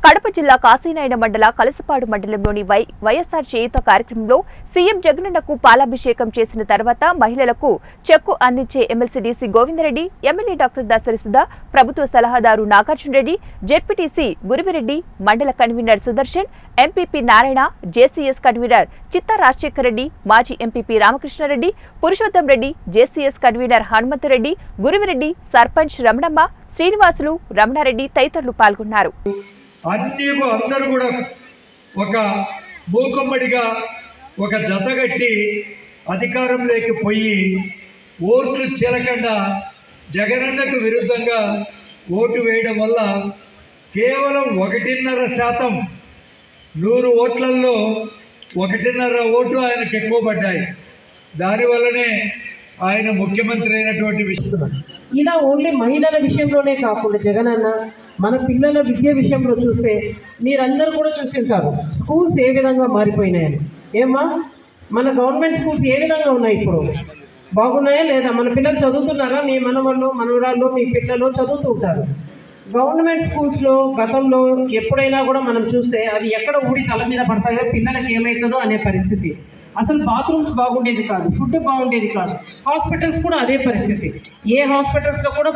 కడప జిల్లా కాశీనాయన మండల కలసపాడు మండలంలోని వైఎస్ఆర్ చేయూత కార్యక్రమంలో సీఎం జగనన్నకు పాలాభిషేకం చేసిన తర్వాత మహిళలకు చెక్కు అందించే MLC DC Govinda Reddy, MLA doctor Dasari Sudha, ప్రభుత్వ సలహాదారు Nagarjuna Reddy, ZPTC Guruvi Reddy, mandal convener Sudarshan, MPP Narayana, JCS convener Chitta Rajasekhar Reddy, మాజీ MPP Ramakrishna Reddy, Purushottam Reddy, JCS convener Hanumantha Reddy, Guruvi Reddy, sarpanch Ramanamma, Srinivasulu, Ramana Reddy తదితరులు పాల్గొన్నారు. అందరూ కూడా ఒక మూకమ్మడిగా ఒక జతగట్టి అధికారంలోకి పోయి ఓట్లు చీలకుండా జగనన్నకు విరుద్ధంగా ఓటు వేయడం వల్ల కేవలం 1.5% 100 ఓట్లలో 1.5 ఓటు ఆయనకు ఎక్కువ పడ్డాయి. దానివల్లనే ఆయన ముఖ్యమంత్రి అయినటువంటి విషయం. ఇలా ఓన్లీ మహిళల విషయంలోనే కాకుండా జగనన్న మన పిల్లల విద్య విషయంలో చూస్తే మీరందరూ కూడా చూసి ఉంటారు స్కూల్స్ ఏ విధంగా మారిపోయినాయని. ఏమా మన గవర్నమెంట్ స్కూల్స్ ఏ విధంగా ఉన్నాయి, ఇప్పుడు బాగున్నాయా లేదా? మన పిల్లలు చదువుతున్నారా? మీ మనవాళ్ళు మనవరాళ్ళు మీ పిల్లలు చదువుతూ ఉంటారు. గవర్నమెంట్ స్కూల్స్లో గతంలో ఎప్పుడైనా కూడా మనం చూస్తే అవి ఎక్కడ ఊడి తల మీద పడతాయో పిల్లలకి ఏమవుతుందో అనే పరిస్థితి. అసలు బాత్రూమ్స్ బాగుండేది కాదు, ఫుడ్ బాగుండేది కాదు, హాస్పిటల్స్ కూడా అదే పరిస్థితి. ఏ హాస్పిటల్స్లో కూడా